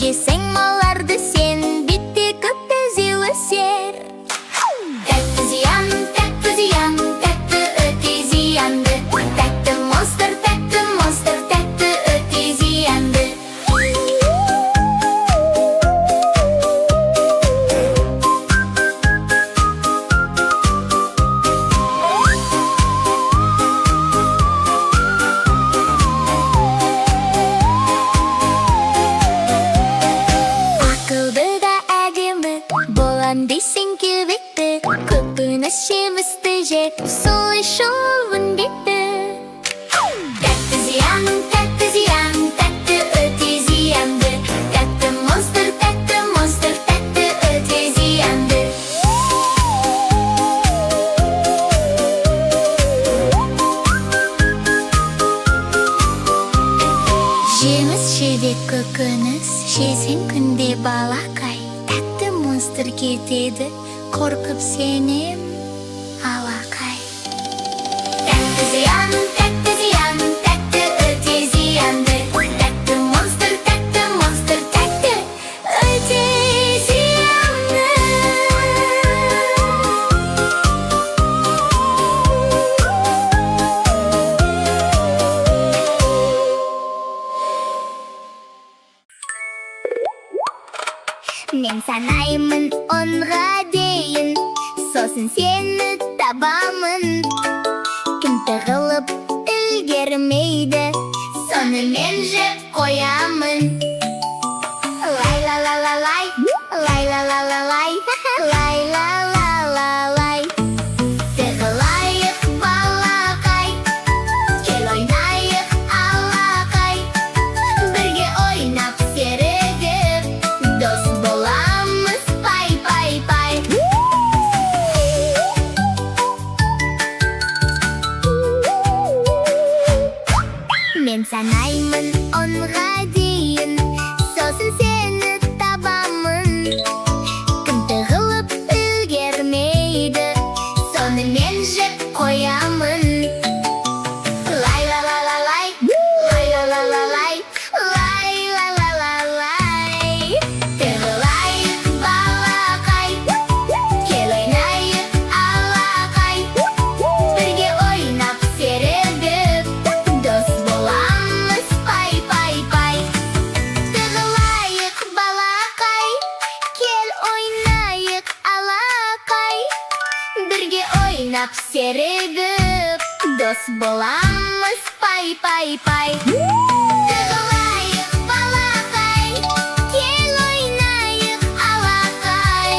жесең маларды сен, битте көпті зил өсер. Тәтті зиян, тәтті өте зиянды. Тәтті монстр, тәтті өте зиянды. Ақылды да әдемі болам дейсің кебекті, көпініш жемісті жеп сол үшін үндетті. Тәтті зиян, тәтті өте зиянды. Тәтті монстр, тәтті өте зиянды. Жеміс жебек көкөніс, жесең күнде балақай. Тәтті монстр кетеді, қорқып сенем алақай. Тәтті зиян, тәтті өте зиянды. Тәтті монстр, тәтті өте зиянды. Мен санаймын онға дейін, сосын сені табамын. Кім тығылып үлгермейді, соны мен жеп қоямын. Лай-ла-ла-ла-лай, лай-ла-ла-ла-лай, лай-ла-ла-ла-лай. Тығылайық балақай, кел ойнайық алақай. Бірге ойнап серігіп, дос боламыз пай-пай-пай. Мен санаймын онға дейін, сосын сені табамын. Кім тығылып үлгермейді, соны мен жеп қоямын. Лай-ла-ла-ла-лай, лай-ла-ла-ла-лай, лай-ла-ла-ла-лай. Тығылайық балақай, кел ойнайық алақай. Бірге ойнап серігіп, дос боламыз пай-пай-пай. Тығылайық балақай, кел ойнайық алақай. Бірге ойнап серігіп, дос боламыз пай-пай-пай. Тығылайық балақай, кел ойнайық алақай.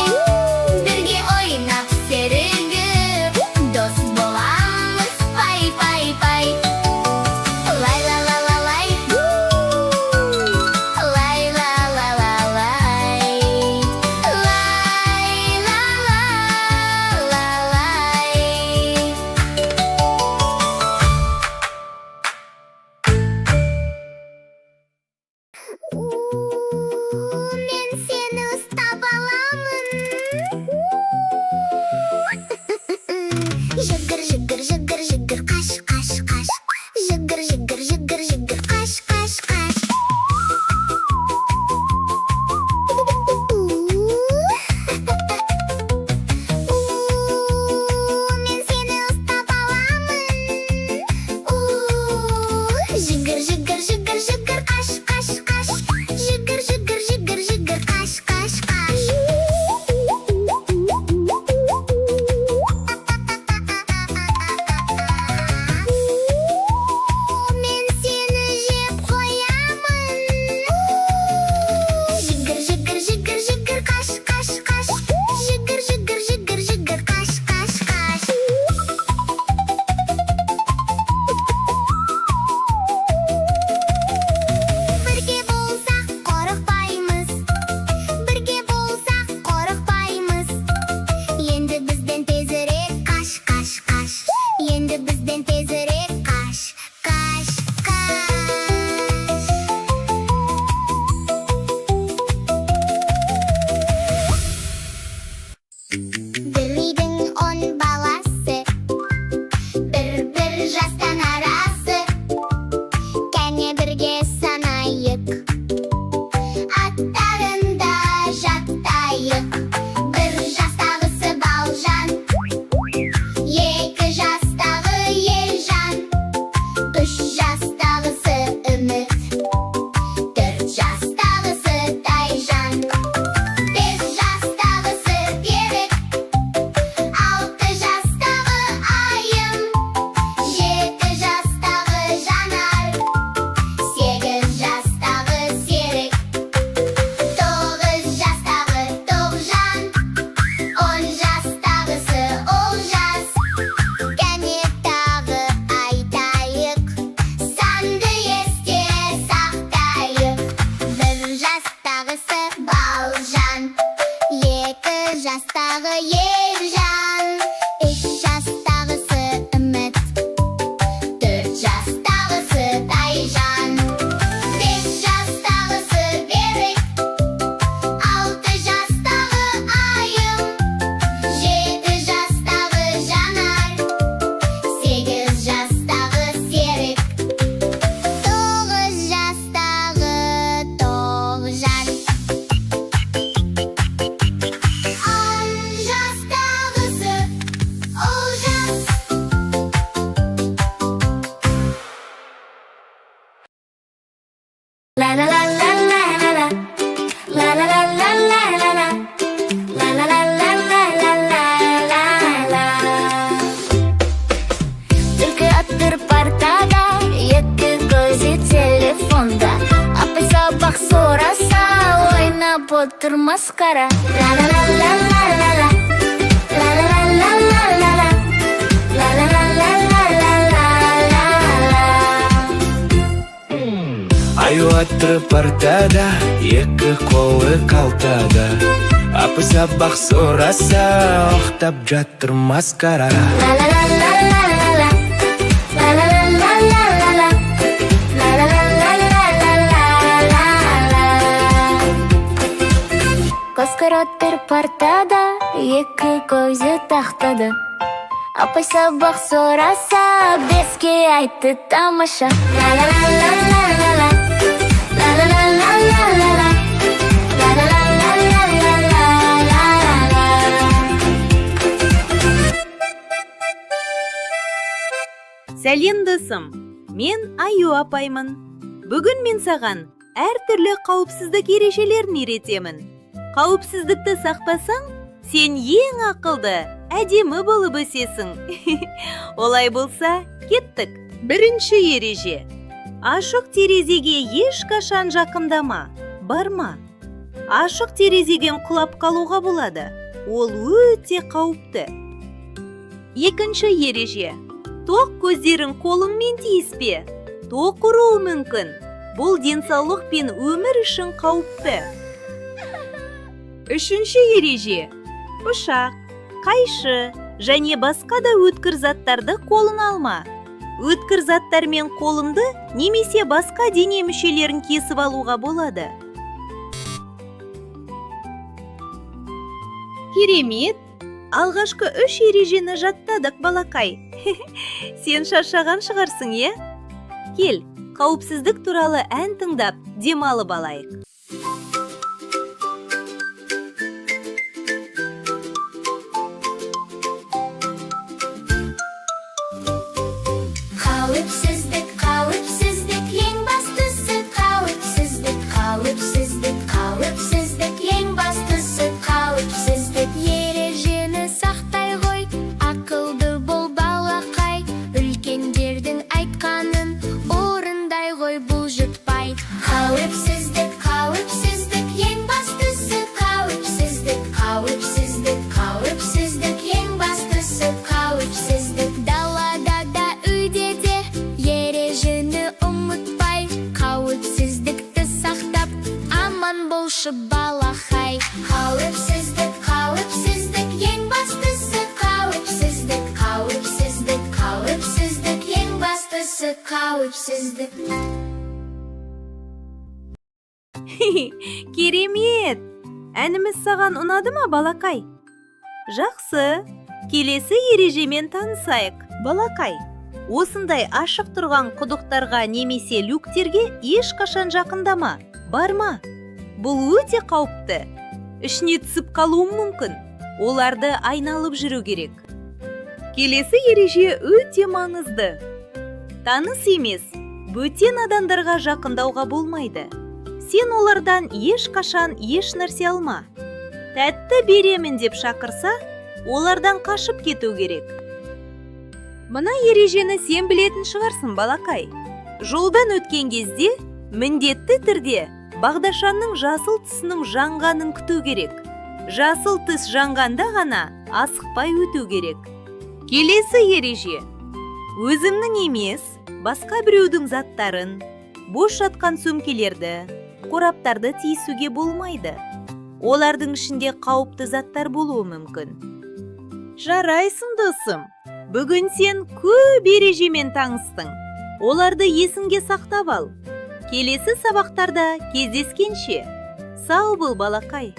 Бірге ойнап серігіп, дос боламыз пай-пай-пай. Лай-ла-ла-ла-лай, лай-ла-ла-ла-лай, лай-ла-ла-ла-лай. жастағы Ержан, 3 жастағысы Үміт, 4 жастағысы Тайжан, 5 жастағысы Берік, 6 жастағы Айым, 7 жастағы Жанар, 8 жастағы Серік, 9 жастағы Тоғжан, 10 жастағысы Олжас. La la la la la la la. La la la la la la la. La la la la la la la la la. Түлкі аттыр партада, екі көзі телефонда. Апай сабақ сораса, ойнап отыр маскара. La la la la la la la. La la la la la la la. La la la la la la la la la. Аю атты партада, екі қолы қалтада. Апы сабақ сораса, оқтап жатыр маскара. La la la la la la la. La la la la la la la. La la la la la la la la la. Көз көрөттір партада, екі көзі тақтады. Апай сабақ сораса, беске айтты тамаша. La la la la la la la. La la la la la la la. La la la la la la la la la. Сәлем досым, мен Аю апаймын. Бүгін мен саған әртүрлі қауіпсіздік ережелерін үйретемін. Қауіпсіздікті сақтасаң, сен ең ақылды, әдемі болып өсесің. Олай болса, кеттік. Бірінші ереже. Ашық терезеге ешқашан жақындама, барма. Ашық терезеден құлап қалуға болады. Ол өте қауіпті. Екінші ереже. Тоқ көздерін қолыңмен тиіспе. Тоқ ұруы мүмкін. Бұл денсаулық пен өмір үшін қауіпті. Үшінші ереже. Пышақ, қайшы және басқа да өткір заттарды қолыңа алма. Өткір заттармен қолыңды немесе басқа дене мүшелерін кесіп алуға болады. Керемет! Алғашқы 3 ережені жаттадық, балақай. Сен шаршаған шығарсың, е? Кел, қауіпсіздік туралы ән тыңдап, демалып алайық. Қауіпсіздік, қауіпсіздік, ең бастысы қауіпсіздік, қауіпсіздік, қауіпсіздік, ең бастысы қауіпсіздік. Ережені сақтай ғой, ақылды бол балақай, үлкендердің айтқанын орындай ғой, бұлжытпай. Қауіпсіздік, қауіпсіздік, ең бастысы қауіпсіздік, қауіпсіздік, қауіпсіздік, ең бастысы қауіпсіздік. Далада да үйде де ережені ұмытпай, қауіпсіздікті сақтап, аман болшы балақай. Қауіпсіздік, қауіпсіздік, ең бастысы қауіпсіздік, қауіпсіздік, қауіпсіздік, ең бастысы қауіпсіздік. Керемет! Әніміз саған ұнады ма, балақай? Жақсы! Келесі ережемен танысайық. Балақай, осындай ашық тұрған құдықтарға немесе люктерге ешқашан жақындама, барма. Бұл өте қауіпті. Ішіне түсіп қалуың мүмкін. Оларды айналып жүру керек. Келесі ереже өте маңызды. Таныс емес, бөтен адамдарға жақындауға болмайды. Сен олардан ешқашан еш нәрсе алма. Тәтті беремін деп шақырса, олардан қашып кету керек. Мына ережені сен білетін шығарсың, балақай. Жолдан өткен кезде міндетті түрде бағдаршамның жасыл түсінің жанғанын күту керек. Жасыл түс жанғанда ғана асықпай өту керек. Келесі ереже. Өзіңнің емес, басқа біреудің заттарын, бос жатқан сөмкелерді, қораптарды тиісуге болмайды. Олардың ішінде қауіпті заттар болуы мүмкін. Жарайсың досым. Бүгін сен көп ережемен таныстың. Оларды есіңге сақтап ал. Келесі сабақтарда кездескенше. Сау бол, балақай.